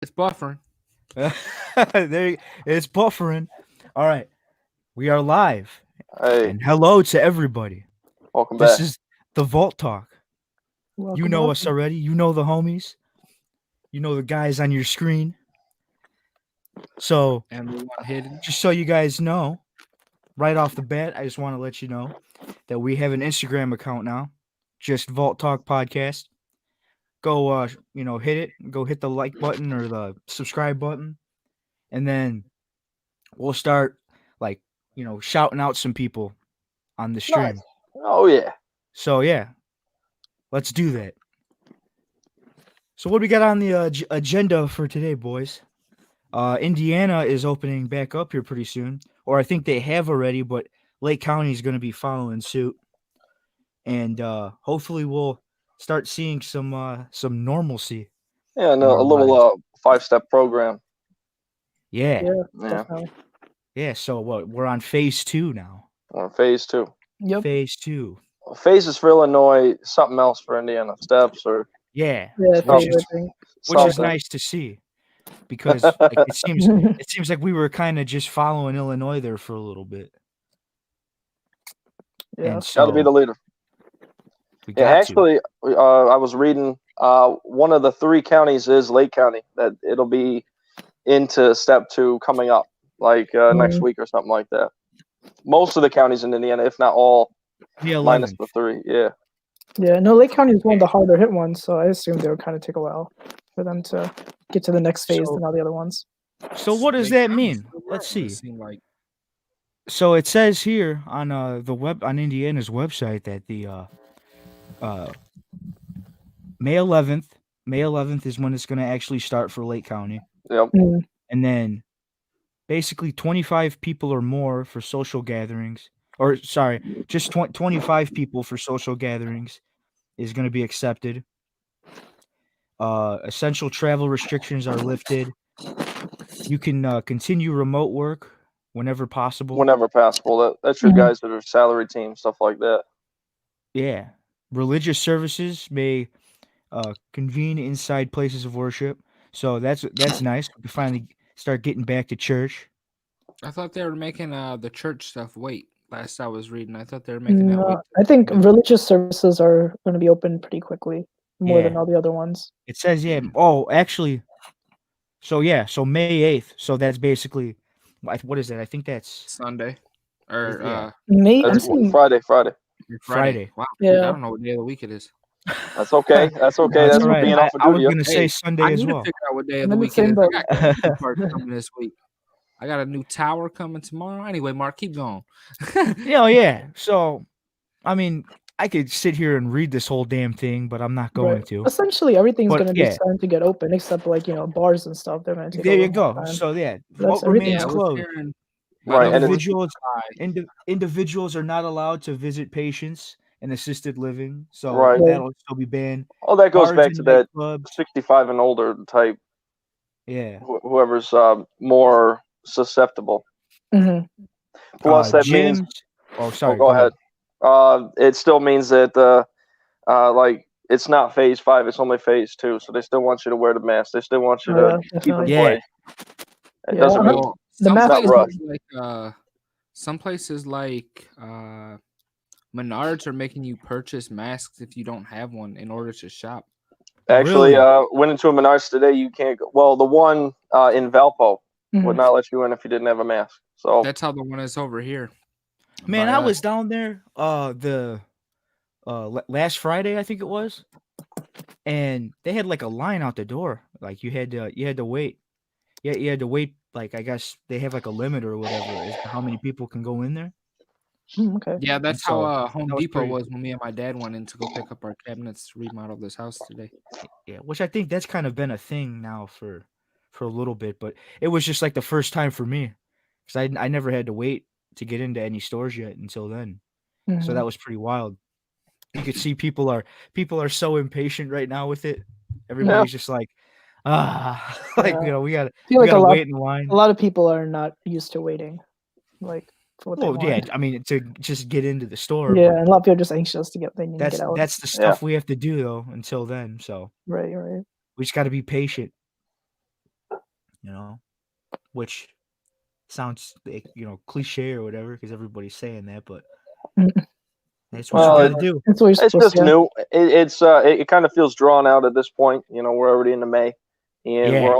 It's buffering. It's buffering. All right, we are live, Hey, and hello to everybody. welcome This back. is the Vault Talk. You Welcome, know us welcome. already. You know the homies. You know the guys on your screen. So, And the one hidden. just so you guys know, right off the bat, I just want to let you know that we have an Instagram account now, just Vault Talk Podcast. Go, hit it. Go hit the like button or the subscribe button, and then we'll start like shouting out some people on the Nice. stream. Oh yeah. So yeah, let's do that. So what do we got on the agenda for today, boys? Indiana is opening back up here pretty soon, or I think they have already, but Lake County is going to be following suit, and hopefully we'll start seeing some normalcy Yeah, in no, our a little lives. 5-step program. Yeah, Yeah, Yeah, definitely. yeah. So what? We're on phase 2 now. on phase 2. Yep. Phase 2. Phases for Illinois, something else for Indiana. Steps or Yeah, Yeah, which is favorite thing. which is something. nice to see. Because like it seems like we were kind of just following Illinois there for a little bit, Yeah. and Got to be the so leader. we Yeah, got to. actually, I was reading. One of the 3 counties is Lake County. That it'll be into step 2 coming up, like next week or something like that. Most of the counties in Indiana, if not all, The minus 11th. the 3. Yeah. Yeah, no, Lake County is one of the harder hit ones, so I assumed it would kind of take a while for them to get to the next phase So- than all the other ones. So what does Lake that County's mean? still Let's growing, it see. seemed like. So it says here on the web on Indiana's website that the May 11th is when it's going to actually start for Lake County, Yep. and then basically 25 people or more for social gatherings, or sorry, just 25 people for social gatherings is going to be accepted. Essential travel restrictions are lifted. You can continue remote work whenever possible. Whenever possible. That's your guys that are salary team, stuff like that. Yeah. Religious services may convene inside places of worship. So that's nice. We can finally start getting back to church. I thought they were making the church stuff wait. Last I was reading, I thought they were making that wait. No, I think religious services are going to be open pretty quickly, more than Yeah. all the other ones. It says, yeah. Oh, actually, so yeah, so May 8th. So that's basically, what is that? I think that's Sunday or Yeah. May, I'm That's seeing, Friday. Friday. Wow. Yeah. I don't know what day of the week it is. That's okay. That's okay. That's That's all for right. being off of I was duty. going to say Hey, Sunday I as need to well. figure out what day of I'm the in the week it same is. boat. I got new parts coming this week. I got a new tower coming tomorrow. Anyway, Mark, keep going. Yeah. So, I mean, I could sit here and read this whole damn thing, but I'm not going right. to. Essentially, everything's But, going to be yeah. starting to get open, except like bars and stuff. They're going to take There a you little more go. time. So yeah, That's what remains Yeah, I was closed? hearing Right, and it's- Individuals, individuals are not allowed to visit patients in assisted living, so Right. that'll still be banned. Oh, that goes Bars back and to that nightclubs, 65 and older type. yeah. Whoever's more susceptible. Mhm. Plus, that gyms. means. Oh, sorry. Go ahead. It still means that like it's not phase 5; it's only phase 2. So they still want you to wear the mask. They still want you Oh, to yeah, keep in definitely. Yeah. place. It Yeah, doesn't I mean heard- Well, The some mask places is like Menards are making you purchase masks if you don't have one in order to shop. actually Really? went into a Menards today. You can't go. Well, the one in Valpo Mhm. would not let you in if you didn't have a mask. So That's how the one is over here. Man, by I us. was down there last Friday, I think it was, and they had like a line out the door. Like you had to wait. Yeah, you had to wait. Like I guess they have like a limit or whatever as to how many people can go in there. Okay. Yeah, that's so how Home that was Depot pretty- was when me and my dad went in to go pick up our cabinets to remodel this house today. Yeah, which I think that's kind of been a thing now for a little bit, but it was just like the first time for me because I never had to wait to get into any stores yet until then. So Mhm. that was pretty wild. You could see people are so impatient right now with it. Everybody's just like, like Yeah. we got I feel like wait in line. a lot of people are not used to waiting, like for what they Well, want. yeah, I mean to just get into the store. Yeah, but and a lot of people are just anxious to get. They need to get out. that's the stuff we have to do though until then. So Right. we just got to be patient. you know, which sounds like, cliche or whatever because everybody's saying that, but that's what Well, you got to do. That's what you're It's supposed just to. new. It kind of feels drawn out at this point. We're already into May, and Yeah.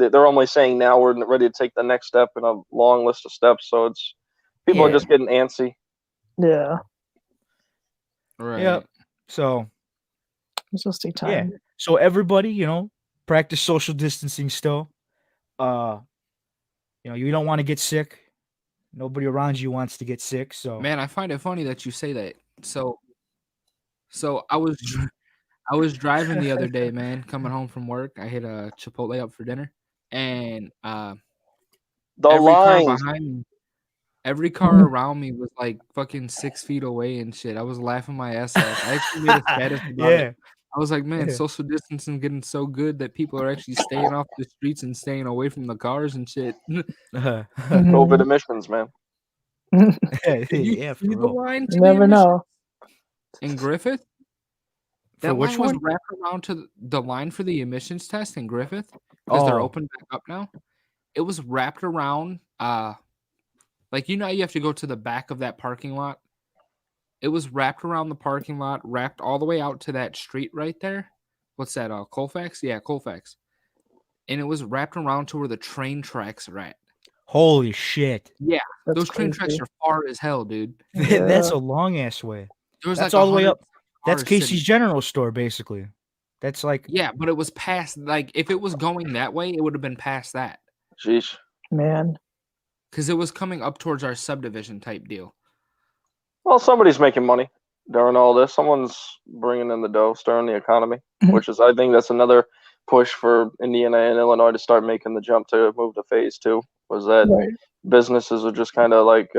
they're only saying now we're ready to take the next step in a long list of steps. So it's people are Yeah. just getting antsy. Yeah, Right. Yep. So it's just take yeah. time. So everybody, practice social distancing still. You don't want to get sick. Nobody around you wants to get sick. So Man, I find it funny that you say that. So I was I was driving the other day, man, coming home from work. I hit a Chipotle up for dinner, and The every car lines. behind me, every car around me was like fucking 6 feet away and shit. I was laughing my ass off. I actually made a status about it. yeah. I was like, man, Yeah. social distancing getting so good that people are actually staying off the streets and staying away from the cars and shit. Uh-huh. COVID emissions, man. Did you yeah, for see the real. line to You the never emissions know. in Griffith? For That which line was one? wrapped around to the line for the emissions test in Griffith because they're Oh, open back up now. It was wrapped around, like how you have to go to the back of that parking lot. It was wrapped around the parking lot, wrapped all the way out to that street right there. What's that? Colfax? Yeah, Colfax. And it was wrapped around to where the train tracks are at. holy shit. Yeah, That's those train tracks crazy. are far as hell, dude. That's Yeah. a long ass way. There was That's like all the way 100 up. That's cars Casey's sitting- General Store, basically. That's like Yeah, but it was past. Like, if it was going that way, it would have been past that Jeez. Man, because it was coming up towards our subdivision type deal. Well, somebody's making money during all this. Someone's bringing in the dough, stirring the economy, which is, I think, that's another push for Indiana and Illinois to start making the jump to move to phase 2. Was that right? businesses are just kind of like,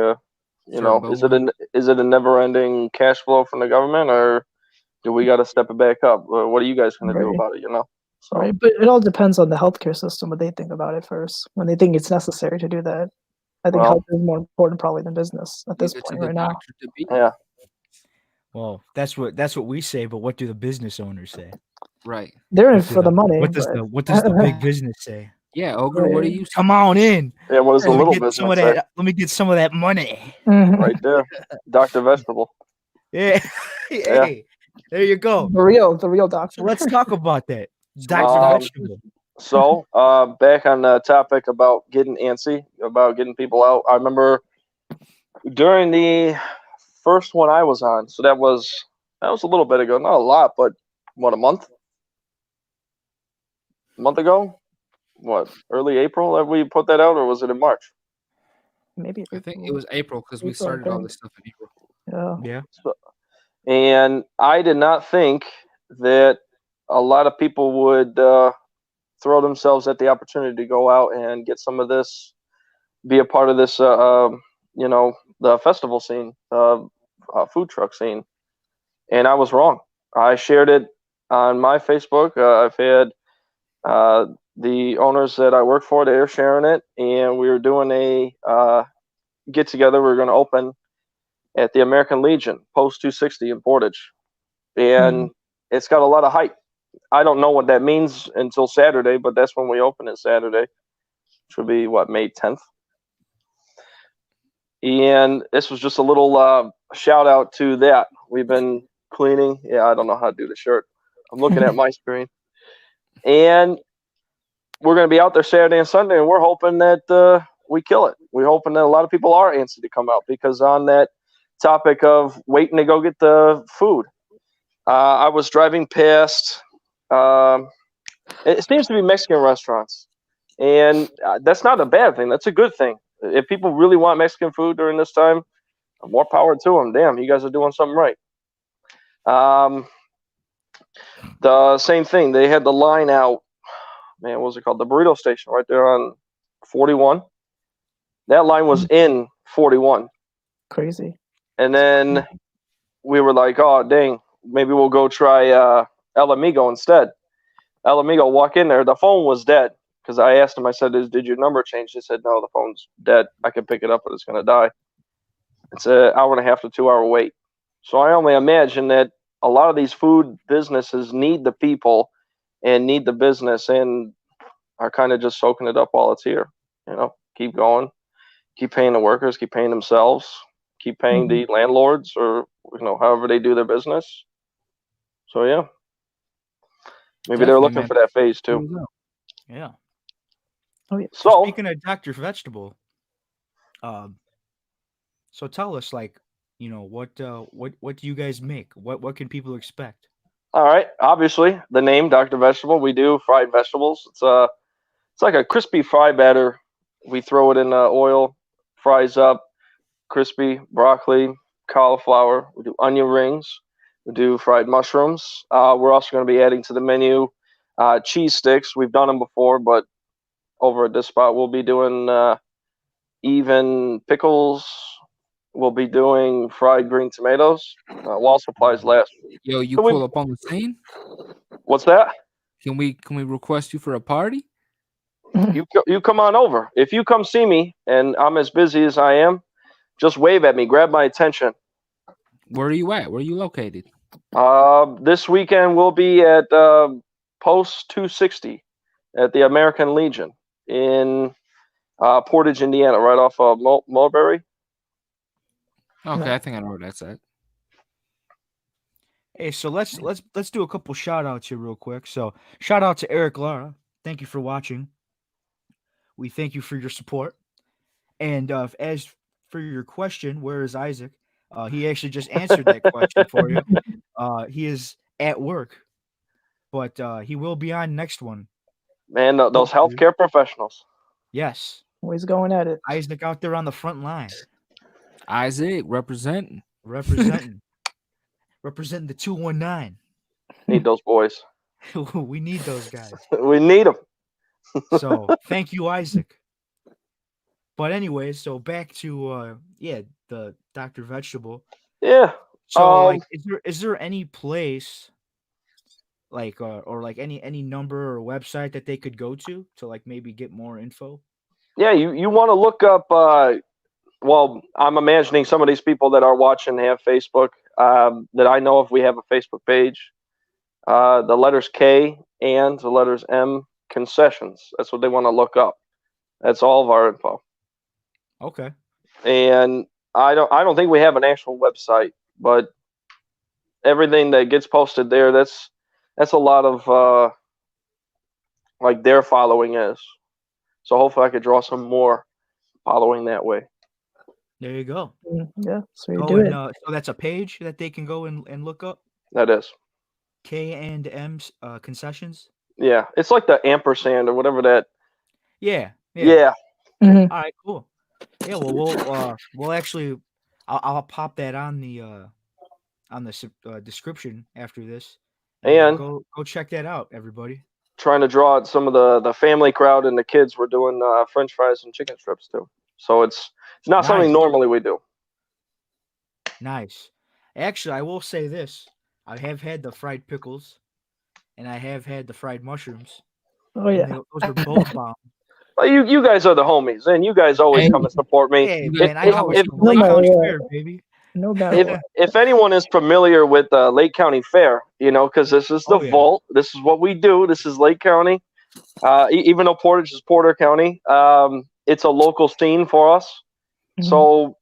is it a never-ending cash flow from the government, or do we got to step it back up? Or what are you guys going to do Right. about it? So Right, but it all depends on the healthcare system, what they think about it first, when they think it's necessary to do that. I think Well- health is more important probably than business at this Leave it to point the right now. doctor to be. yeah, well, that's what we say, but what do the business owners say? Right. They're in What for do the money. What does but- what does the big business say? Yeah, Ogre, what do Right. you Come on in. yeah. What does the Let me little get business some of say? that. Let me get some of that money. Mhm. Right there, Dr. Vegetable. Yeah. Hey, there you go. The real doctor. So let's talk about that. Dr. Um, Vegetable. So, back on the topic about getting antsy, about getting people out. I remember during the first one I was on, so that was a little bit ago, not a lot, but what, a month ago? What, early April that we put that out, or was it in March? Maybe I think it was April because we April, I started all think. this stuff in April. Yeah. Yeah. And I did not think that a lot of people would throw themselves at the opportunity to go out and get some of this, be a part of this, the festival scene, food truck scene. And I was wrong. I shared it on my Facebook. I've had the owners that I work for, they're sharing it, and we were doing a get together. We were going to open at the American Legion, Post 260 in Portage. And it's got a lot of hype. I don't know what that means until Saturday, but that's when we open it Saturday, which would be, May 10th. And this was just a little shout out to that. We've been cleaning. Yeah, I don't know how to do the shirt. I'm looking at my screen. And we're going to be out there Saturday and Sunday, and we're hoping that we kill it. We're hoping that a lot of people are antsy to come out, because on that topic of waiting to go get the food, I was driving past, it seems to be Mexican restaurants, and that's not a bad thing. That's a good thing. If people really want Mexican food during this time, more power to them. Damn, you guys are doing something right. The same thing, they had the line out, man, what was it called? The burrito station right there on 41. That line was in 41. Crazy. And then we were like, oh, dang, maybe we'll go try El Amigo instead. El Amigo, walk in there. The phone was dead, because I asked him, I said, did your number change? They said, no, the phone's dead. I can pick it up, but it's going to die. It's an hour and a half to 2 hour wait. So I only imagine that a lot of these food businesses need the people and need the business. And are kind of just soaking it up while it's here. Keep going, keep paying the workers, keep paying themselves, keep paying the landlords, or however they do their business. So yeah, maybe they're Definitely, looking man. for that phase There too. we go. Yeah. Oh yeah. So So speaking of Dr. Vegetable, so tell us, like, what do you guys make? What can people expect? all right, obviously the name Dr. Vegetable. We do fried vegetables. It's like a crispy fry batter. We throw it in oil, fries up, crispy broccoli, cauliflower. We do onion rings. We do fried mushrooms. We're also going to be adding to the menu cheese sticks. We've done them before, but over at this spot, we'll be doing even pickles. We'll be doing fried green tomatoes. While supplies last. Yo, you So we- pull up on the scene? What's that? Can we request you for a party? You come on over. If you come see me and I'm as busy as I am, just wave at me. Grab my attention. Where are you at? Where are you located? This weekend we'll be at Post 260 at the American Legion in Portage, Indiana, right off of Mulberry. Okay, I think I know where that's at. Hey, so let's do a couple shout outs here real quick. So shout out to Eric Lara. Thank you for watching. We thank you for your support. And as for your question, where is Isaac? He actually just answered that question for you. He is at work, but he will be on next one. Man, those Hopefully. healthcare professionals. Yes, Always going at it. Isaac out there on the front line, Isaac representing. representing the 219. Need those boys. We need those guys. We need them. So thank you, Isaac. But anyways, so back to the Dr. Vegetable. Yeah. So like, is there any place like or like any number or website that they could go to like maybe get more info? Yeah, you want to look up. Well, I'm imagining some of these people that are watching have Facebook. That I know of, we have a Facebook page. The letters K and the letters M concessions. That's what they want to look up. That's all of our info. Okay. And I don't think we have an actual website, but everything that gets posted there, that's a lot of like their following is. So hopefully I could draw some more following that way. There you go. Yeah, so you Oh, do and, it. so that's a page that they can go and look up. That is. K and M's concessions. Yeah, it's like the ampersand or whatever that. Yeah. Yeah. Mhm. All right, cool. Yeah, well, we'll actually, I'll pop that on the description after this, And go check that out, everybody. trying to draw out some of the family crowd and the kids. We're doing French fries and chicken strips too. So it's not something Nice. normally we do. Nice. Actually, I will say this: I have had the fried pickles, and I have had the fried mushrooms. Oh and yeah. those are both bomb. Well, you guys are the homies, and you guys always Hey. come and support me. Hey, If- man, I know if- it's from Lake no County matter Fair, baby. No matter If what. if anyone is familiar with Lake County Fair, because this is the Oh, yeah. vault. This is what we do. This is Lake County. Even though Portage is Porter County, it's a local scene for us. Mhm. So,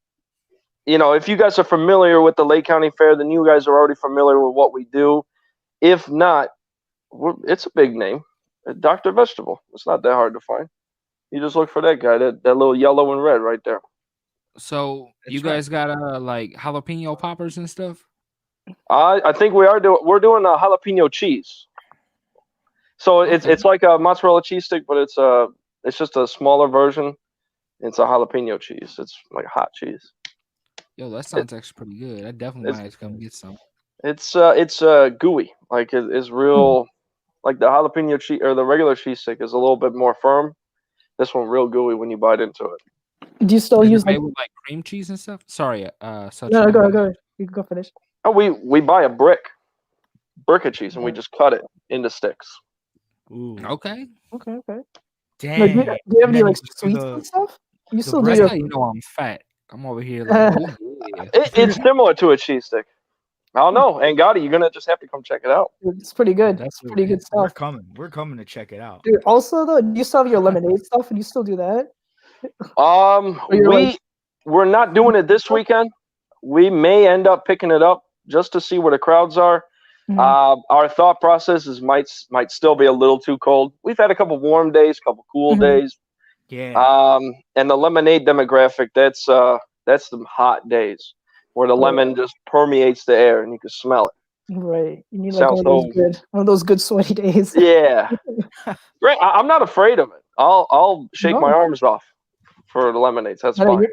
if you guys are familiar with the Lake County Fair, then you guys are already familiar with what we do. If not, it's a big name. Dr. Vegetable. It's not that hard to find. You just look for that guy, that little yellow and red right there. So you That's right. guys got like jalapeno poppers and stuff? I think we're doing a jalapeno cheese. So it's like a mozzarella cheese stick, but it's just a smaller version. It's a jalapeno cheese. It's like hot cheese. Yo, that sounds actually pretty good. I definitely it's- might have to come get some. It's gooey. Like it's real. Like the jalapeno cheese or the regular cheese stick is a little bit more firm. This one real gooey when you bite into it. Do you still Is use it made like? with like cream cheese and stuff? Sorry, such No, a- go. You can go finish. Oh, we buy a brick of cheese and we just cut it into sticks. Ooh, Okay. Okay. dang. No, do you have And any then like you just do sweets the- and stuff? You still do That's your how you know I'm fat. I'm over here like, oh, yeah. It's similar to a cheese stick. I don't know. And Gotti, you're gonna just have to come check it out. It's pretty good. It's Definitely, pretty good We're stuff. coming. We're coming to check it out. Dude, also though, do you still have your lemonade stuff and you still do that? We're not doing it this weekend. We may end up picking it up just to see where the crowds are. Mhm. Our thought process is might still be a little too cold. We've had a couple warm days, couple cool Mhm. days. Yeah. And the lemonade demographic, that's some hot days where the lemon just permeates the air and you can smell it. Right. You need like Sounds one of those good sweaty days. Yeah, great. I'm not afraid of it. I'll shake my No. arms off for the lemonades. That's No, fine.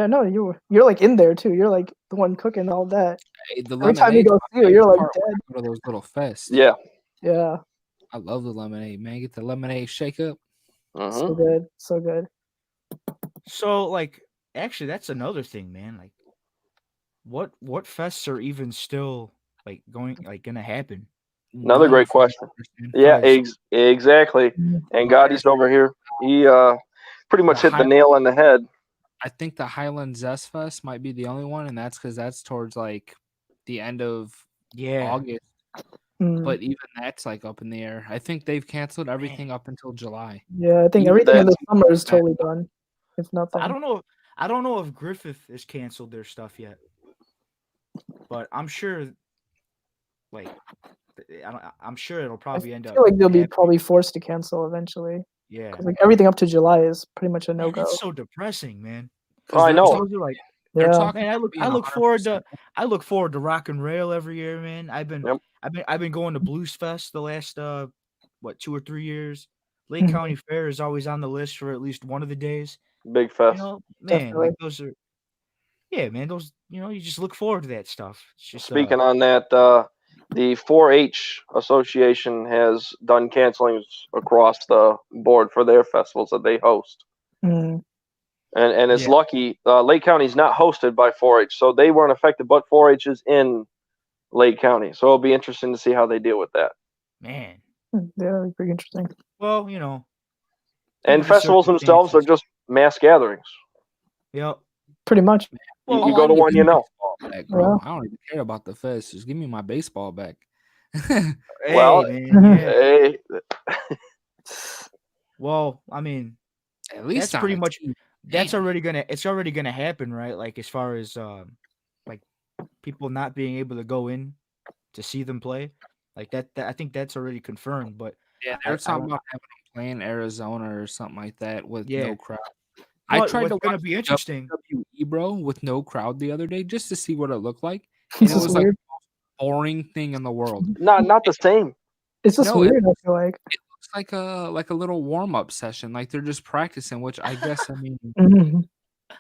no, you're like in there too. You're like the one cooking all that. Hey, the Every time you lemonade's go my through, you're favorite like part when dead. I go to those little fests. Yeah. Yeah. I love the lemonade, man. Get the lemonade shake up. Mhm. So good. So good. So like, actually, that's another thing, man. Like, what fests are even still like gonna happen? Another great from what I question. understand. Yeah, 'Cause exactly. And Gotti's over here. He pretty much The hit the nail on the head. I think the Highland Zest Fest might be the only one, and that's because that's towards like the end of yeah, August. Mm. But even that's like up in the air. I think they've canceled everything up until July. Yeah, I think Even everything in the that's- summer is totally done. If nothing. I don't know. I don't know if Griffith has canceled their stuff yet, but I'm sure. Like, I'm sure it'll probably end I up. feel like they'll be happening. probably forced to cancel eventually. Yeah. Because like everything up to July is pretty much a no Man, go. it's so depressing, man. Oh, I know. Those are like, They're Yeah. talking man, I about look being forward 100%. to Rock and Rail every year, man. I've been going to Blues Fest the last 2 or 3 years. Lake Mhm. County Fair is always on the list for at least one of the days. Big You fest. know, man, Definitely. like those are, yeah, man. Those, you just look forward to that stuff. It's just Speaking on that, the 4-H Association has done cancelings across the board for their festivals that they host. Mm. And it's Yeah. lucky Lake County's not hosted by 4-H, so they weren't affected, but 4-H is in Lake County. So it'll be interesting to see how they deal with that. man. Yeah, that'd be pretty interesting. Well, And under the festivals themselves are circumstances. just mass gatherings. Yep. Pretty much. Well, you All go I to need one, is you know. baseball back, bro. Yeah. I don't even care about the fest. Just give me my baseball back. Well, hey, man, yeah. Hey, Well, I mean, At least that's on pretty a much team. that's Damn. it's already gonna happen, right? Like as far as like people not being able to go in to see them play, like that I think that's already confirmed. But Yeah, I they're talking don't- about having them play in Arizona or something like that with Yeah. no crowd. I But tried to what's gonna watch be interesting. WWE, bro, with no crowd the other day just to see what it looked like. And It's it just was like weird. the most boring thing in the world. not the same. It's just No, it- weird, I feel like. It looks like a little warm-up session. Like they're just practicing, which I guess I mean Mhm.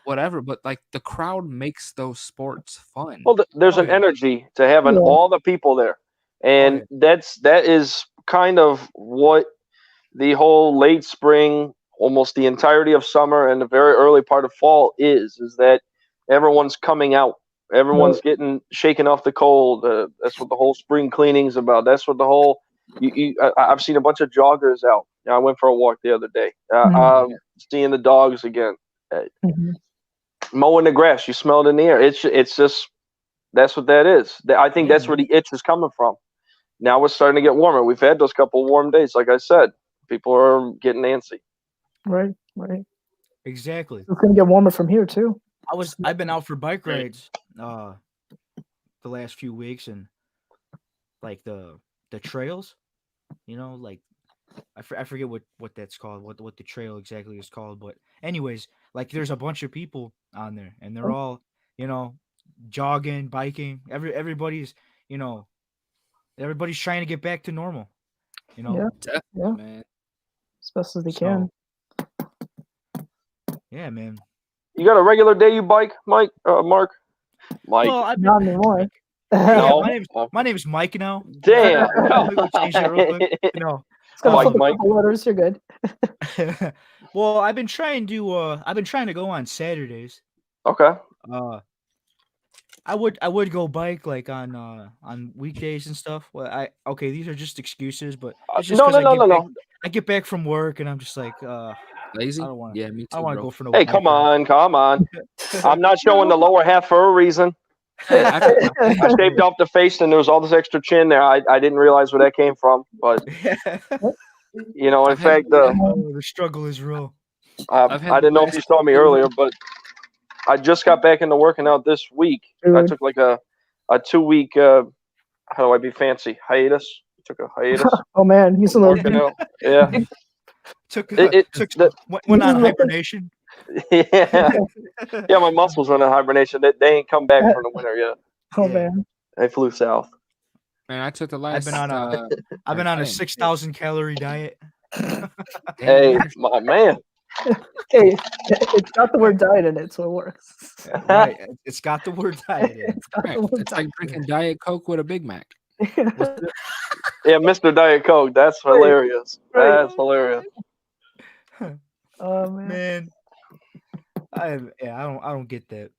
whatever, but like the crowd makes those sports fun. Well, there's Oh, an yeah. energy to having Yeah. all the people there, and that is kind of what the whole late spring, almost the entirety of summer, and the very early part of fall is that everyone's coming out, everyone's getting shaken off the cold. That's what the whole spring cleaning's about. That's what the whole. I've seen a bunch of joggers out. I went for a walk the other day. Seeing the dogs again. Mhm. Mowing the grass, you smell it in the air. It's just that's what that is. I think Yeah, that's where the itch is coming from. Now it's starting to get warmer. We've had those couple warm days, like I said. People are getting antsy. Right. Exactly. It's gonna get warmer from here too. I've been out for bike rides the last few weeks, and like the trails, like I forget what that's called, what the trail exactly is called, but anyways, like there's a bunch of people on there, and they're all jogging, biking. Everybody's everybody's trying to get back to normal. Yeah. Definitely, Yeah. man. As best as they can. Yeah, man. You got a regular day you bike, Mike? Mark? Mike. Well, I've been, Not anymore. yeah, No. my name's Mike now. Damn. Let me go change that real quick. It's gonna Mike, flip a Mike. couple letters, you're good. Well, I've been trying to go on Saturdays. Okay. I would go bike like on weekdays and stuff. Well, these are just excuses, but it's just No. 'cause I get back from work and I'm just like Lazy? I don't want Yeah, me too, I don't want to bro. go for no Hey, bike come ride. on. I'm not showing the lower half for a reason. I shaved off the face, and there was all this extra chin there. I didn't realize where that came from, but you know, in I've had- fact, Oh, the struggle is real. I've had I didn't the know if you last saw me 2 earlier, but I just got back into working out this week. I Dude. took like a 2 week. How do I be fancy? Hiatus. Took a hiatus. Oh man, he's a from little. working out. Yeah. Went on hibernation. Yeah. Yeah, my muscles went in hibernation. They ain't come back from the winter yet. Oh Yeah. man. They flew south. Man, I took the last. I've been on a Damn. 6,000 calorie diet. damn, Hey, man. my man. Hey, it's got the word diet in it, so it works. Right. It's got the word diet in it. It's got Right, the word it's like drinking Diet Coke with a Big Mac. diet. Yeah, Mr. Diet Coke. That's hilarious. Right. That's hilarious. Oh man. Man. I don't get that.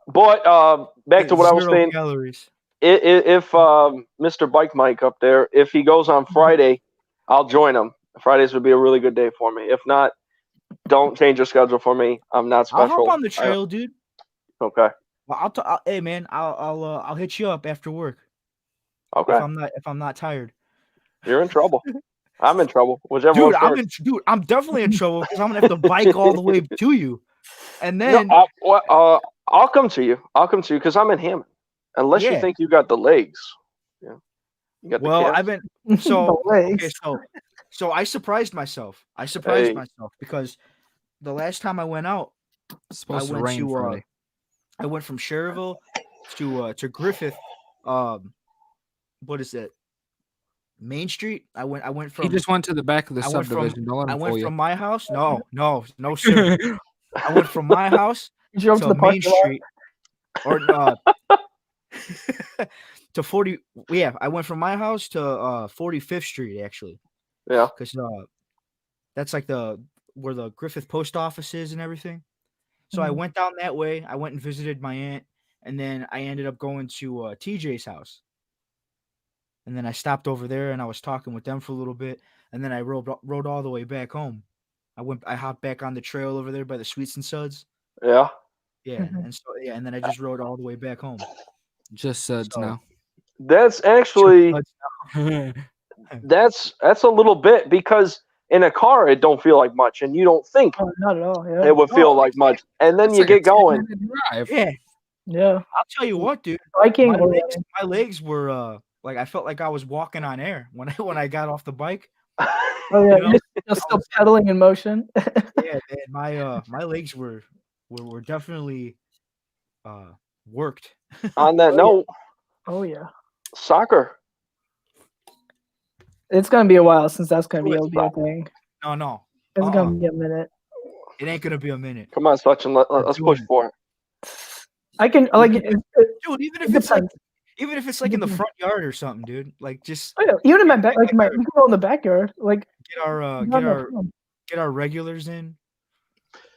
But back to what I was 0 saying. calories. If Mr. Bike Mike up there, if he goes on Friday, I'll join him. Fridays would be a really good day for me. If not, don't change your schedule for me. I'm not special. I'll hop on the trail, dude. Okay. Well, hey man, I'll hit you up after work Okay. if I'm not tired. You're in trouble. I'm in trouble. Whichever Dude, one first. I'm definitely in trouble because I'm gonna have to bike all the way to you, and then No, I'll come to you. I'll come to you because I'm in Hammond. Unless you Yeah. think you got the legs. Yeah. You got the well, calves. I've been The so legs. okay, so I surprised myself. Hey. Because the last time I went out, It's supposed to went rain to, Friday. I went from Cherville to Griffith. What is that? Main Street. I went from He just went to the back of the I went from- subdivision. Don't let I him went fool you. from my house. No, sir. I went from my house You drove to to the Main parking lot. Street, or to 40. Yeah, I went from my house to 45th Street actually, Yeah. because that's like where the Griffith post office is and everything. So I Mhm. went down that way. I went and visited my aunt, and then I ended up going to TJ's house. And then I stopped over there and I was talking with them for a little bit, and then I rode all the way back home. I hopped back on the trail over there by the Sweets and Suds. Yeah. Yeah, Mhm. and then I just rode all the way back home. Just suds So- now. That's actually Suds. that's a little bit because in a car it don't feel like much and you don't think Oh, not at all. Yeah. it would feel like much. And then It's you like a get going. 10-minute drive. Yeah, Yeah. I'll tell you what, dude. Biking My or legs were like I felt like I was walking on air when I got off the bike. oh yeah, you know? you're still pedaling in motion. Yeah, man, my legs were definitely worked. On that Oh, yeah. note, Oh yeah. soccer. It's gonna be a while since that's gonna be Wait, able to be a thing. No, It's Uh-uh. gonna be a minute. it ain't gonna be a minute, Come on, Sachin, let's push doing it. for it. I can like it, dude. Even it if it's like depends. in the front yard or something, dude. Like just Oh, yeah. Even in my back, like we can go in the backyard. Like get our not no problem. get our regulars in.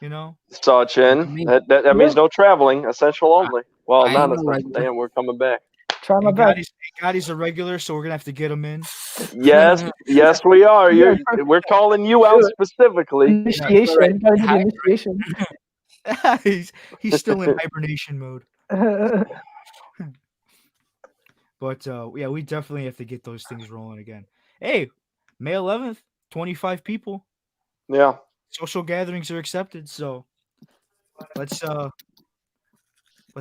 You know, Sachin, that means no traveling, essential only. Well, I not ain't no essential. regular. Damn, we're coming back. Try my and best. Gotti's a regular, so we're gonna have to get him in. Yes, yes, we are. Yeah. We're calling you out specifically. Initiation. right. Gotta do the initiation. he's still in hibernation mode. But yeah, we definitely have to get those things rolling again. Hey, May 11th, 25 people. Yeah. Social gatherings are accepted, so let's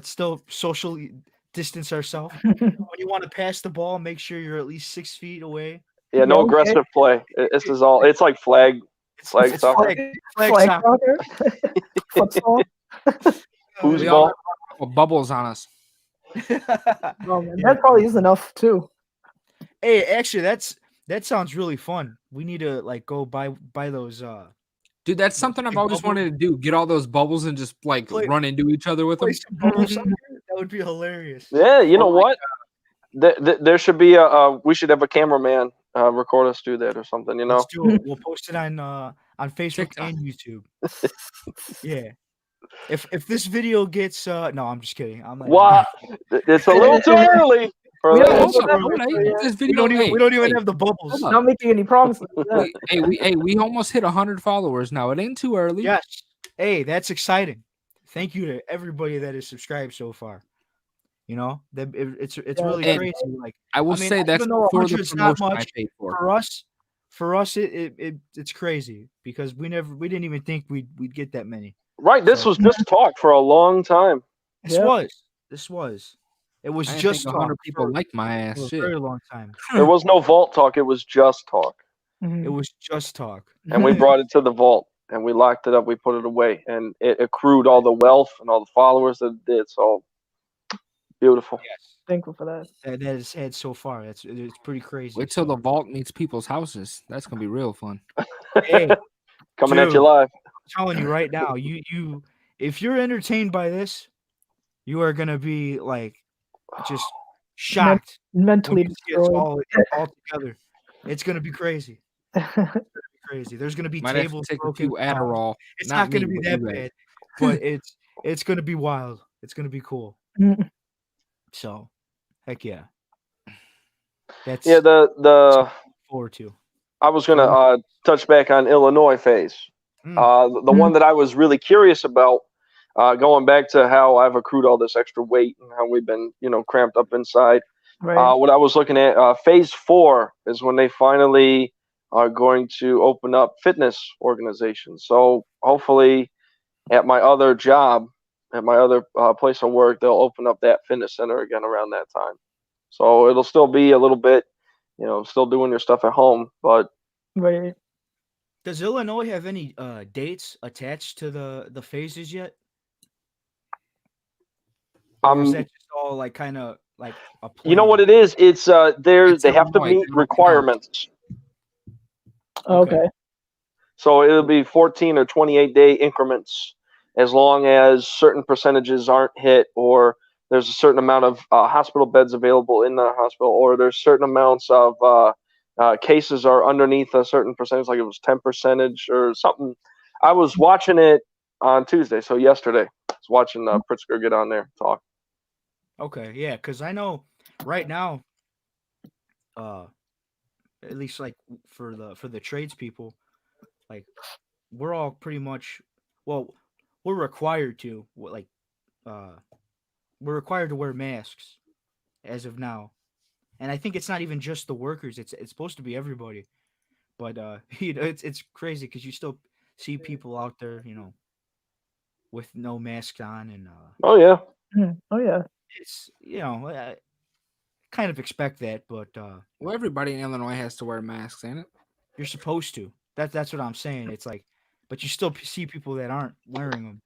still socially distance ourselves. When you want to pass the ball, make sure you're at least 6 feet away. Yeah, no Okay. aggressive play. This is all. It's like flag. Flag It's soccer. flag Flag soccer. soccer. Futsal. Who's We all ball? have bubbles on us. Oh man, that probably is enough too. Hey, actually, that sounds really fun. We need to like go buy those. Dude, that's something I've Big always bubble. wanted to do. Get all those bubbles and just like Play- run into each other with them. Play some bubble soccer. That would be hilarious. Yeah, you know Oh my what? There should be we should have a cameraman record us do that or something. You know. Let's do it. We'll post it on Facebook TikTok. and YouTube. Yeah. If this video gets no, I'm just kidding. I'm like, What? It's a little too early. For We that. don't- Hold up, that- hold on. yeah. This we video, don't even hey, have the bubbles. hold up. Not making any promises. Yeah. we almost hit 100 followers now. It ain't too early. Yes. Hey, that's exciting. Thank you to everybody that has subscribed so far. You know, it's Yeah, really and- crazy. Like I will I mean, say that's even though for the 100's not promotion I much paid for. for us, it's crazy because we didn't even think we'd get that many. Right. This So- was just talk for a long time. This Yep. was. It was I didn't just think 100 talk people for, liked my ass for a shit. very long time. There was no vault talk. It was just talk. Mhm. It was just talk. And we brought it to the vault and we locked it up. We put it away and it accrued all the wealth and all the followers that it did. So beautiful. Yes, Thankful for that. that has had so far. It's pretty crazy. Wait till so. the vault meets people's houses. That's gonna be real fun. Hey, Coming at you Dude. live. I'm telling you right now, you if you're entertained by this, you are gonna be like just shocked when Mentally you see it's destroyed. all together. It's gonna be crazy. Crazy. There's gonna be Might have to tables take a broken. few Adderall. It's Not not gonna me, be but that you guys. bad, but it's gonna be wild. It's gonna be cool. Mhm. So, heck yeah. That's Yeah, the forward to. I was gonna touch back on Illinois phase. The one that I was really curious about, going back to how I've accrued all this extra weight and how we've been, cramped up inside. Right. What I was looking at, phase 4 is when they finally are going to open up fitness organizations. So hopefully, at my other job, at my other place of work, they'll open up that fitness center again around that time. So it'll still be a little bit, still doing your stuff at home, but Right. Does Illinois have any dates attached to the phases yet? Or is that just all like kind of like a plan? you know what it is? It's It's they have to Illinois, meet they don't know. requirements. Okay. So it'll be 14 or 28-day increments as long as certain percentages aren't hit, or there's a certain amount of hospital beds available in the hospital, or there's certain amounts of cases are underneath a certain percentage, like it was 10% or something. I was watching it on Tuesday, so yesterday. I was watching Pritzker get on there and talk. Okay, yeah, because I know right now, at least like for the tradespeople, like we're all pretty much, well, we're required to we're required to wear masks as of now, and I think it's not even just the workers; it's supposed to be everybody. But it's crazy because you still see people out there, with no mask on, and Oh yeah, Mhm. Oh yeah. it's kind of expect that, but Well, everybody in Illinois has to wear masks, ain't it? you're supposed to. That's what I'm saying. It's like, but you still see people that aren't wearing them,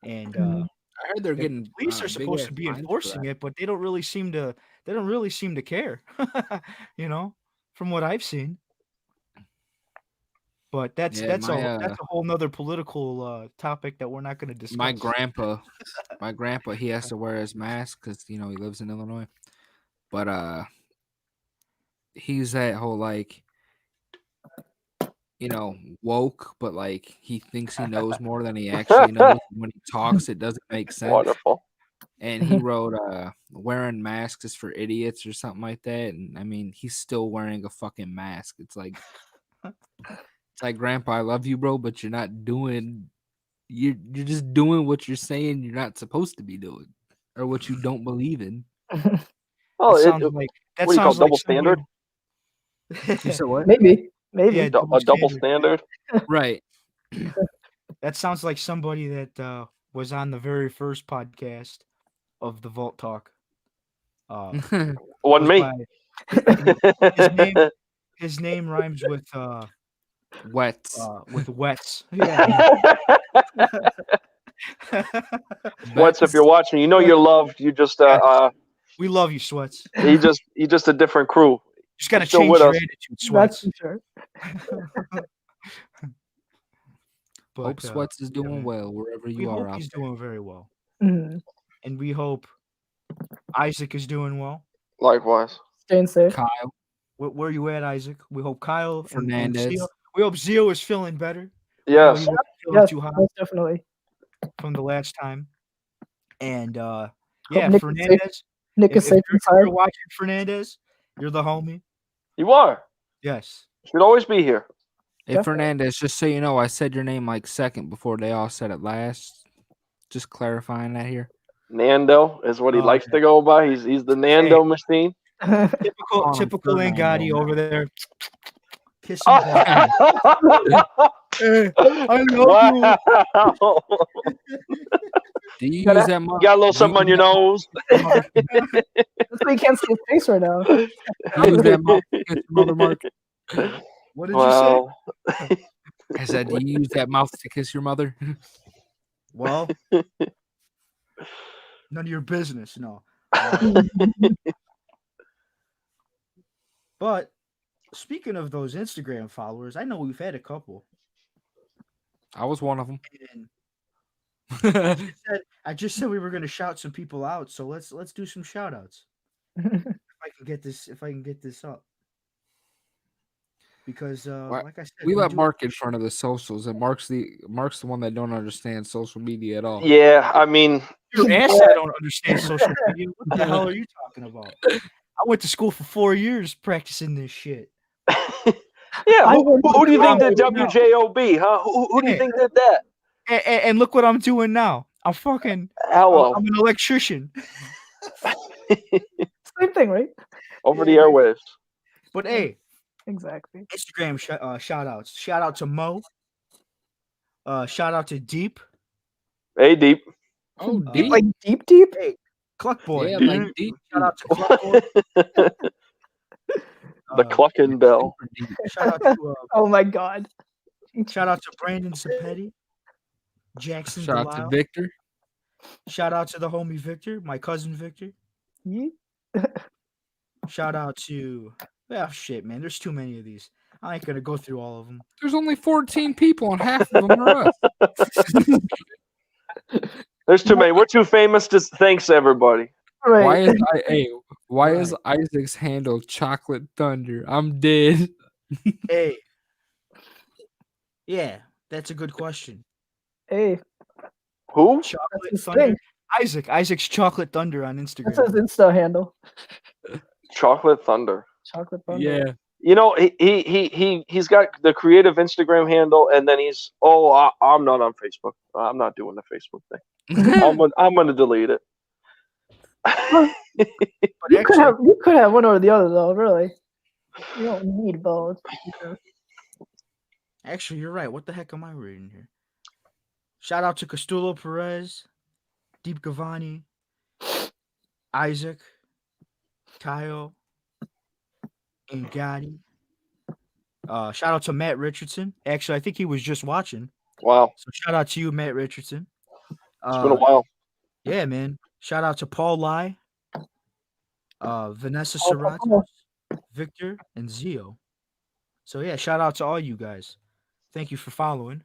and Mhm. I heard they're the getting police are big supposed ass to be fines for enforcing that. it, but they don't really seem to. They don't really seem to care, from what I've seen. But that's Yeah, that's my a that's a whole nother political topic that we're not going to discuss. my grandpa, he has to wear his mask because he lives in Illinois. But he's that whole like, woke, but like he thinks he knows more than he actually knows. When he talks, it doesn't make sense. wonderful. And he wrote wearing masks is for idiots or something like that. And I mean, he's still wearing a fucking mask. It's like Grandpa, I love you, bro, but you're not doing you're just doing what you're saying you're not supposed to be doing, or what you don't believe in. Oh, That sounds like what do you call double standard? You said what? Maybe. Yeah, A double standard. Right. That sounds like somebody that was on the very first podcast of the Vault Talk. Wasn't goes me. by- his name rhymes with Wets. Wets. Yeah. What's if you're watching? You know you're loved. You just We love you, Sweats. he just a different crew. Just gotta Still change with your us. attitude, That's Sweats. for sure. But, Hope Sweats is doing man. well wherever we you hope are out he's there. doing very well, Mhm. and we hope Isaac is doing well. Likewise. Staying safe. Kyle Where you at, Isaac? We hope Kyle and Fernandez. Zio, we hope Zio is feeling better. Yes. He wasn't feeling Yes, too hot most definitely. from the last time. And Nick yeah, is safe. Fernandez. Nick is If safe you're inside. watching Fernandez, you're the homie. You are. Yes. Should always be here. Hey, Definitely. Fernandez, just so you know, I said your name like second before they all said it last. Just clarifying that here. Nando is what he Oh, likes okay. to go by. He's the Nando machine. Typical, Calling him typical Fernando, Angadi man. over there. Kissing back. Hey, I love you. Wow. Do you Got use a, that mouth? got a little do you something on your use that nose. mother- That's why you can't see his face right now. do you use that mouth to kiss your mother, Mark? What did you say? Wow. I said, do you use that mouth to kiss your mother? Well, none of your business. No. But speaking of those Instagram followers, I know we've had a couple. I was one of them. And I just said we were going to shout some people out, so let's do some shout outs. If I can get this up. Because like I said, We let do- Mark in front of the socials, and Mark's the one that don't understand social media at all. Yeah, I mean, Your ass, I don't understand social media. What the hell are you talking about? I went to school for 4 years practicing this shit. yeah. I Who do you think did wouldn't know. WJOB? Huh? Who do you Yeah. think did that? And look what I'm doing now. I'm Hello, I'm an electrician. Same thing, right? over the airwaves. But hey, Exactly. Instagram shout outs. Shout out to Mo. Shout out to Deep. Hey, deep. Oh, Uh, deep. Like deep? Hey, Cluck Boy. Yeah, Deep. like deep. Shout out to Cluck Boy. The clucking bell. Super deep. Shout out to Oh my god. Brandon Zapetti. Jackson Shout out to Delisle. Victor. Shout out to the homie Victor, my cousin Victor. Yeet. Shout out to shit, man. There's too many of these. I ain't gonna go through all of them. There's only 14 people, and half of them are us. There's too many. We're too famous to thanks everybody. Right. Why is Isaac's handle Chocolate Thunder? I'm dead. Hey. Yeah, that's a good question. Hey, Who? Chocolate his Thunder. thing. Isaac's Chocolate Thunder on That's Instagram. his Insta handle. Chocolate Thunder. Chocolate Thunder. Yeah. You know, he's got the creative Instagram handle, and then I'm not on Facebook. I'm not doing the Facebook thing. I'm gonna delete it. But You could have one or the other though, really. You don't need both. actually, you're right. What the heck am I reading here? Shout out to Castulo Perez, Deep Gavani, Isaac, Kyle, and Gotti. Shout out to Matt Richardson. Actually, I think he was just watching. Wow, So shout out to you, Matt Richardson. it's been a while. Yeah, man. Shout out to Paul Lai, Vanessa Oh, Serratos, Victor, and Zio. So yeah, shout out to all you guys. Thank you for following,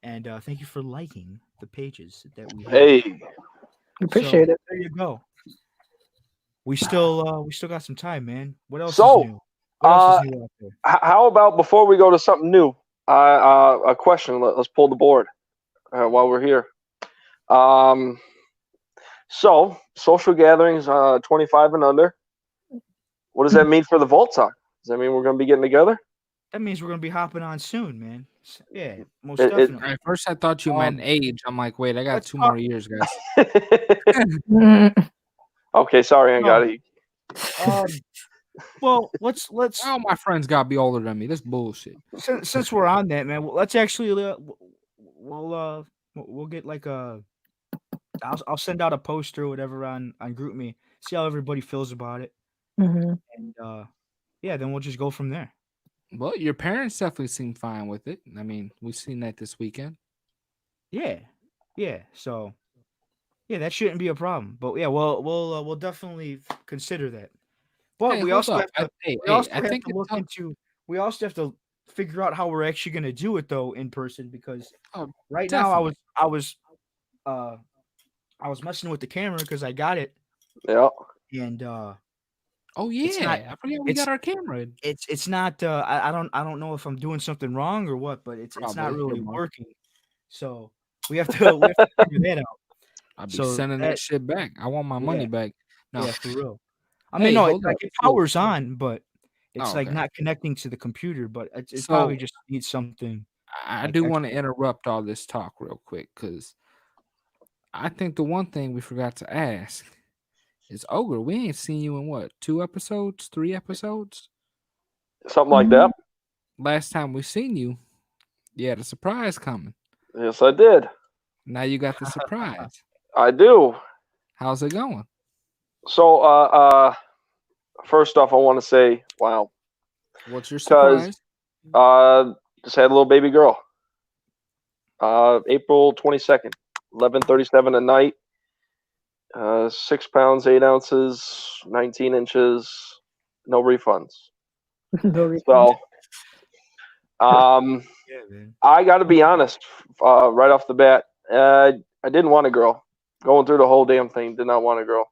and thank you for liking the pages that we have. Hey, Appreciate it. There you go. We still got some time, man. What else So, is new? What else is new out there? how about before we go to something new? A question. Let's pull the board while we're here. So social gatherings, 25 and under. What does that mean for the Vault Talk? Does that mean we're going to be getting together? That means we're gonna be hopping on soon, man. Yeah, most It- it- definitely. At first, I thought you meant age. I'm like, wait, I got let's 2 talk- more years, guys. Mm, Okay, sorry, I got it. Well, let's All my friends got to be older than me. That's bullshit. since we're on that, man. Let's actually we'll get like a. I'll send out a poster or whatever on GroupMe. See how everybody feels about it, mhm. and yeah, then we'll just go from there. Well, your parents definitely seem fine with it. I mean, we've seen that this weekend. Yeah. So, yeah, that shouldn't be a problem. But yeah, we'll definitely consider that. But Hey, we hold also up. have to. Hey, We also I have think to it's look tough. into. We also have to figure out how we're actually going to do it though in person because Oh, right now I definitely. was messing with the camera because I got it Yeah. and Oh It's yeah, not- I forget we it's- got our camera. In. it's not I don't know if I'm doing something wrong or what, but it's not Probably, really you're wrong. working. So we have to figure that out. I'll be So sending that- that shit back. I want my money Yeah. back. No, Yeah, for real. I Hey, mean, no, hold like up. it So- powers on, but it's Oh, like okay. not connecting to the computer. But it probably So- just needs something. I like do want to extra. interrupt all this talk real quick because I think the one thing we forgot to ask is Ogre. We ain't seen you in what, 2 episodes, 3 episodes? Something like that. Last time we seen you, you had a surprise coming. Yes, I did. Now you got the surprise. I do. How's it going? So, first off, I want to say, wow, What's your 'Cause- surprise? just had a little baby girl. April 22nd, 11:37 at night. 6 pounds 8 ounces, 19 inches. No refunds. No reason. So, Yeah, man. I got to be honest, right off the bat, I didn't want a girl. Going through the whole damn thing, did not want a girl.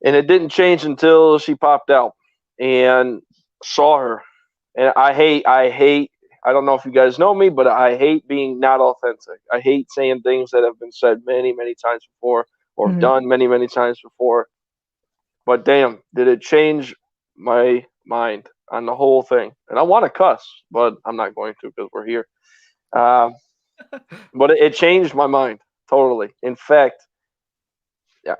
And it didn't change until she popped out and saw her. And I hate, I don't know if you guys know me, but I hate being not authentic. I hate saying things that have been said many, many times before or Mhm. done many, many times before. But damn, did it change my mind on the whole thing? And I want to cuss, but I'm not going to because we're here. But it changed my mind totally. In fact,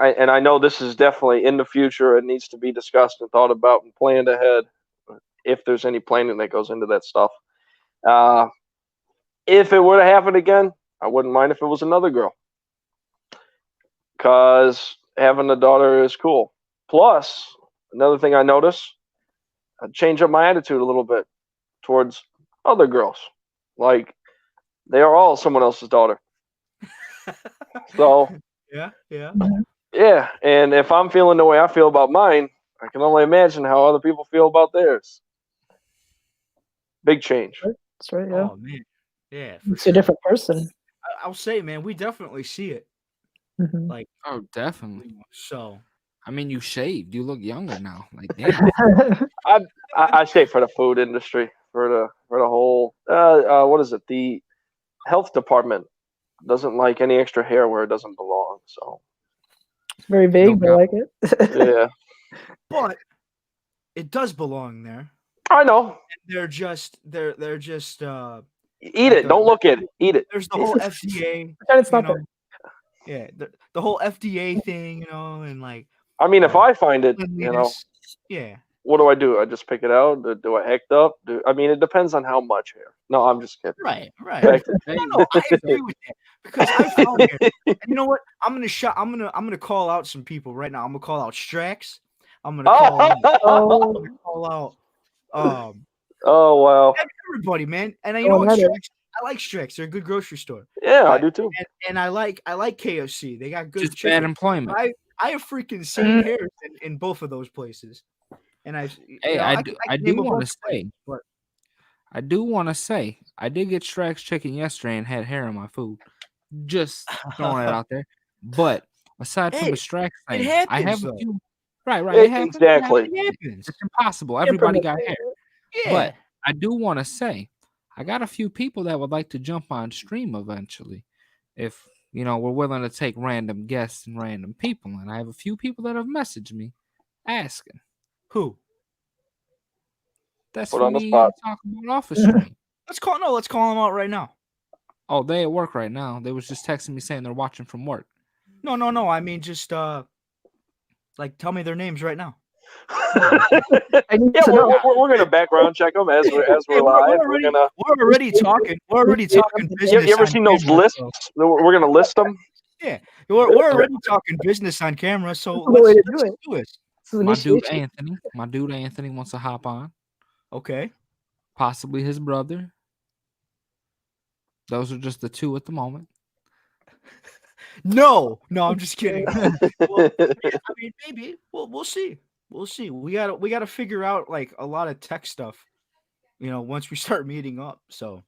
I know this is definitely in the future. It needs to be discussed and thought about and planned ahead if there's any planning that goes into that stuff. If it were to happen again, I wouldn't mind if it was another girl. Because having a daughter is cool. Plus, another thing I noticed, I change up my attitude a little bit towards other girls. Like, they are all someone else's daughter. So, Yeah. yeah. And if I'm feeling the way I feel about mine, I can only imagine how other people feel about theirs. Big change. That's right. Yeah, Oh man. Yeah. For it's sure. a different person. I'll say, man, we definitely see it. Mhm. Like, Oh, definitely. so. I mean, you shaved. You look younger now. Like, damn. I say for the food industry, for the whole what is it? The health department doesn't like any extra hair where it doesn't belong. So It's very vague, but I doubt. like it. yeah, But it does belong there. I know. They're just Eat it. Don't look at it. Eat it. there's the whole FDA, And it's you not know. there. Yeah, the whole FDA thing, you know, and like I mean, if I find it, cleanliness. Yeah. what do? I just pick it out? Do I hecked up? I mean, it depends on how much hair. No, I'm just kidding. Right. Back to- Hey, No, I agree with that because I found it. And you know what? I'm gonna call out some people right now. I'm gonna call out Strax. I'm gonna call out, Oh, oh wow. everybody, man. And you know what? Another. Strax, I like Strax. They're a good grocery store. Yeah, I do too. And I like KFC. They got good just bad chicken. employment. I have freaking seen hairs in both of those places. And Hey, I do name a want bunch to of places, say, but I do want to say, I did get Strax chicken yesterday and had hair in my food. Just throwing it out there. But aside from Hey, the Strax it thing, I happens, have a though. few. Right. It happens. Exactly. it happens. It's impossible. Can't Everybody promote got it. hair. Yeah. But I do want to say, I got a few people that would like to jump on stream eventually. If, we're willing to take random guests and random people. And I have a few people that have messaged me asking. Who? That's Put for on the me spot. to talk about off the stream. Let's call them out right now. Oh, they at work right now. They was just texting me saying they're watching from work. No. I mean, just like tell me their names right now. I need Yeah, to know. we're gonna background check them as we're Hey, live. We're already, gonna. we're already talking. We're already talking You, business. you ever on seen those camera, lists? so- We're gonna list them. We're already talking business on camera, so That's the way to let's do it. This is My dude initiation. Anthony wants to hop on. Okay. Possibly his brother. Those are just the two at the moment. No, I'm just kidding. Well, I mean, maybe we'll see. We'll see. We gotta figure out like a lot of tech stuff. Once we start meeting up. So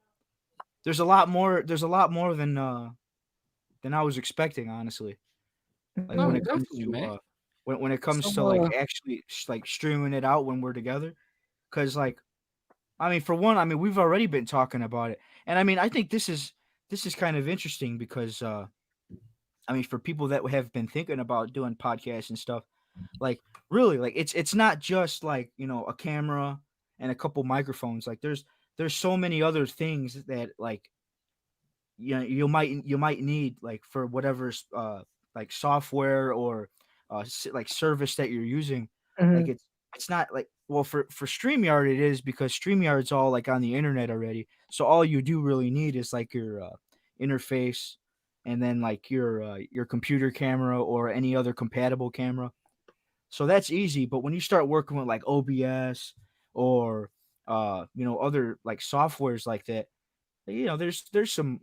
there's a lot more. There's a lot more than I was expecting, honestly. Like No, when it comes definitely, to man. when it comes to So, like actually like streaming it out when we're together, because like, I mean, for one, I mean we've already been talking about it, and I mean I think this is kind of interesting because I mean for people that have been thinking about doing podcasts and stuff, like really like it's not just like a camera and a couple microphones. Like there's so many other things that like you might need like for whatever like software or like service that you're using. Like Mhm. it's not like, well, for StreamYard it is, because StreamYard's all like on the internet already. So all you do really need is like your interface, and then like your computer camera or any other compatible camera. So that's easy. But when you start working with like OBS or other like softwares like that, there's some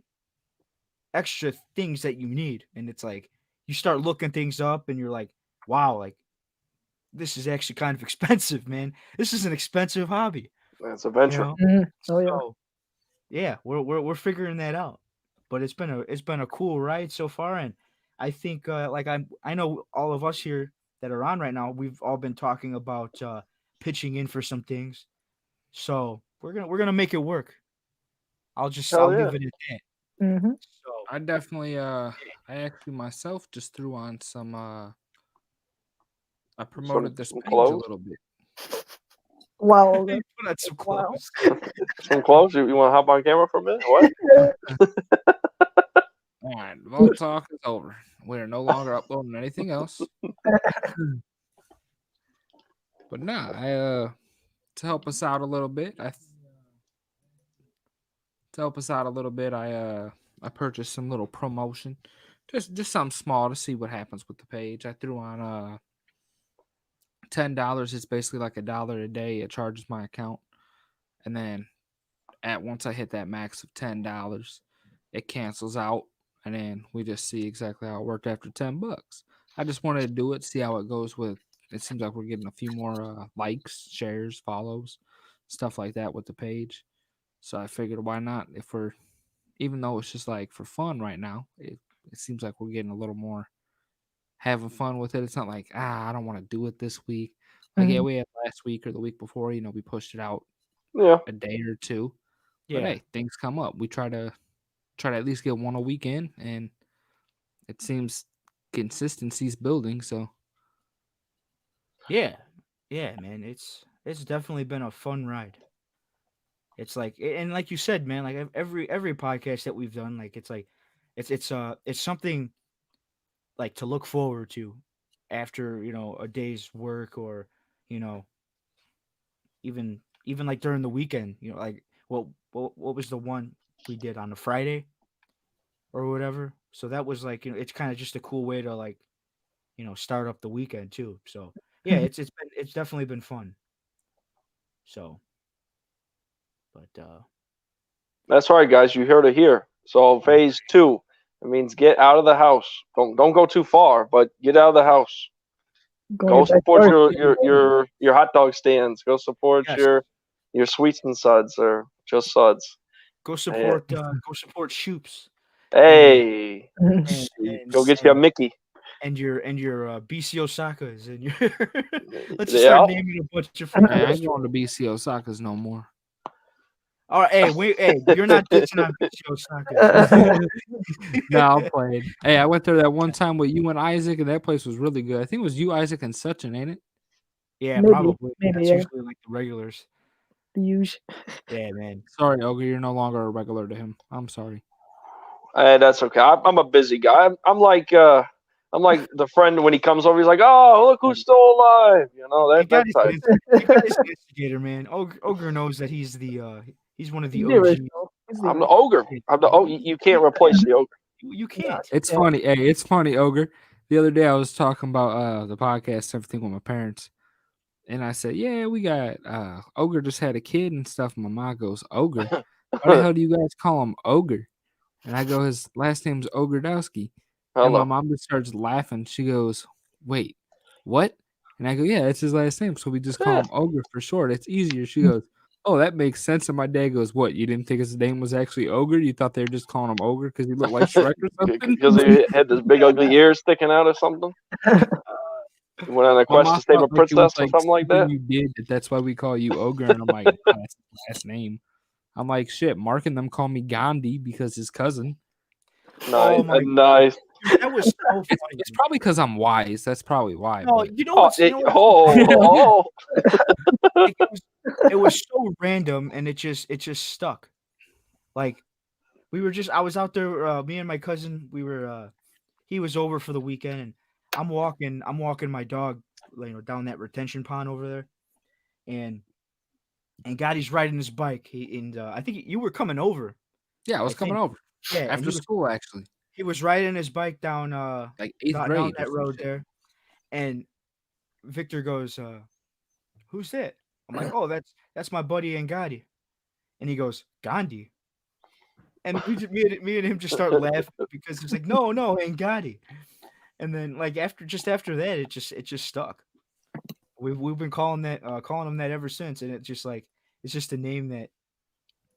extra things that you need, and it's like you start looking things up and you're like, wow, like this is actually kind of expensive, man. This is an expensive hobby, It's a venture. Mhm. Oh yeah. So yeah, we're figuring that out. But it's been a cool ride so far, and I think like I know all of us here that are on right now, we've all been talking about pitching in for some things. So we're gonna make it work. I'll Hell yeah. leave it at that. Hmm. So I definitely I actually myself just threw on some I promoted this some page a clothes? little bit. Wow. put on some Wow. clothes. Some clothes? You want to hop on camera for a minute? What? All right, Vault Talk is over. We're no longer uploading anything else. But nah, to help us out a little bit, I purchased some little promotion, just something small to see what happens with the page. I threw on $10. It's basically like $1 a day. It charges my account, and then once I hit that max of $10, it cancels out, and then we just see exactly how it worked after $10. I just wanted to do it, see how it goes with. It seems like we're getting a few more likes, shares, follows, stuff like that with the page. So I figured, why not? Even though it's just like for fun right now, it seems like we're getting a little more having fun with it. It's not like, I don't want to do it this week. Like, yeah, Mhm. we had last week or the week before, we pushed it out Yeah. a day or two. But Yeah. hey, things come up. We try to at least get one a week in, and it seems consistency's building. So Yeah. Yeah, man. It's definitely been a fun ride. It's like, and like you said, man, like every podcast that we've done, like it's something like to look forward to after, a day's work, or, you know, even like during the weekend, like what was the one we did on a Friday or whatever. So that was like, it's kind of just a cool way to like, start up the weekend too. So yeah, it's definitely been fun. So, but That's right, guys. You heard it here. So phase 2, it means get out of the house. Don't go too far, but get out of the house. Go in your support backyard. your hot dog stands. Go support yes, your sweets and suds, or just suds. go support Shoops. Hey, Mhm. go get you a Mickey. and your BC Osaka's and your let's just Yeah. start naming a bunch of hey, I friends. ain't going to BC Osaka's no more. All right, hey, you're not dissing on BC Osaka's. No, I'll play. Hey, I went there that one time with you and Isaac, and that place was really good. I think it was you, Isaac, and Sachin, ain't it? Yeah, Maybe, probably. That's yeah. usually like the regulars. The usual. Yeah, man. Sorry, Ogre, you're no longer a regular to him. I'm sorry. That's okay. I'm a busy guy. I'm like the friend when he comes over. He's like, "Oh, look who's still alive!" You that type. You guys an instigator, man. Ogre knows that he's one of the The OGs. original. It's the I'm the original. ogre. You can't replace the ogre. You can't. It's Yeah. funny. Hey, it's funny, Ogre. The other day I was talking about the podcast and everything with my parents. And I said, yeah, we got Ogre just had a kid and stuff. My mom goes, Ogre? Why the hell do you guys call him Ogre? And I go, his last name's Ogredowski. And my Hello. mom just starts laughing. She goes, wait, what? And I go, yeah, that's his last name. So we just call him Ogre for short. It's easier. She goes, oh, that makes sense. And my dad goes, what? You didn't think his name was actually Ogre? You thought they were just calling him Ogre because he looked like Shrek or something? Because he had this big ugly ears sticking out or something. He went on a My quest mom to save a felt like it was, princess or something like that. something you did. That's why we call you Ogre. And I'm like, "No, that's his last name." I'm like, shit. Mark and them call me Gandhi because his cousin. Oh my Nice. Dude, that was so funny. It's probably because I'm wise. That's probably why. No, but- you know Oh, what's oh. it was so random, and it just stuck. Like I was out there, me and my cousin, he was over for the weekend, and I'm walking my dog, down that retention pond over there, and Gotti's riding his bike. I think you were coming over. Yeah, I was coming think- over Yeah, and after school actually, he was riding his bike down like 8th down grade. or that some road shit. there, and Victor goes, "Who's that?" I'm like, "Oh, that's my buddy Gotti," and he goes, "Gandhi," and me and him just start laughing because it's like, no, Gotti, and then like after that, it just stuck. We've been calling him that ever since, and it's just a name that,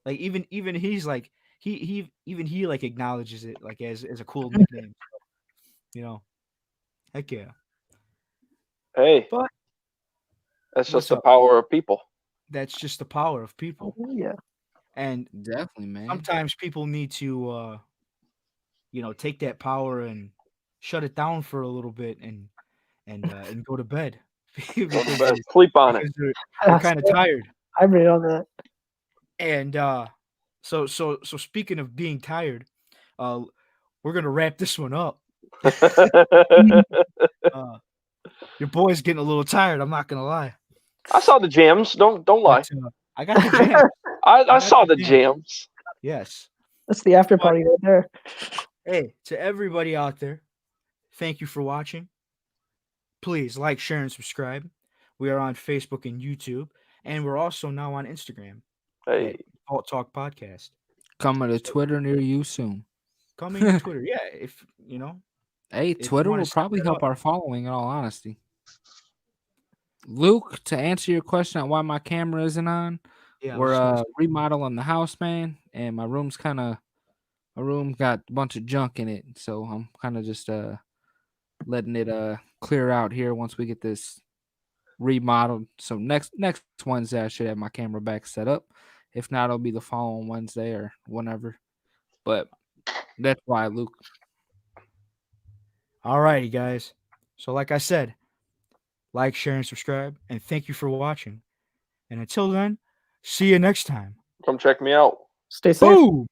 like, even he's like he like acknowledges it like as a cool nickname. So, heck yeah. Hey, But that's what's just the up? power of people. That's just the power of people, Yeah. and Definitely, man. sometimes people need to take that power and shut it down for a little bit and go to bed Go to because bed, sleep on it. they're kind of tired. I read on that. And so speaking of being tired, we're gonna wrap this one up. Your boy's getting a little tired. I'm not gonna lie. I saw the jams. Don't lie. But, I got the jam. I saw the jam. jams. Yes. That's the after party right there. Hey, to everybody out there, thank you for watching. Please like, share, and subscribe. We are on Facebook and YouTube, and we're also now on Instagram. Hey, At Vault Talk Podcast. Coming to Twitter near you soon. Coming to Twitter. Yeah, if Hey, you Twitter wanna will set probably that help up. our following, in all honesty. Luke, to answer your question on why my camera isn't on, Yeah, I was we're just gonna say, remodeling the house, man, and my room got a bunch of junk in it, so I'm kind of just letting it clear out here once we get this remodeled. So next Wednesday I should have my camera back set up. If not, it'll be the following Wednesday or whenever. But that's why, Luke. alrighty, guys. So, like I said, like, share, and subscribe, and thank you for watching. And until then, see you next time. come check me out. Stay safe. Boom!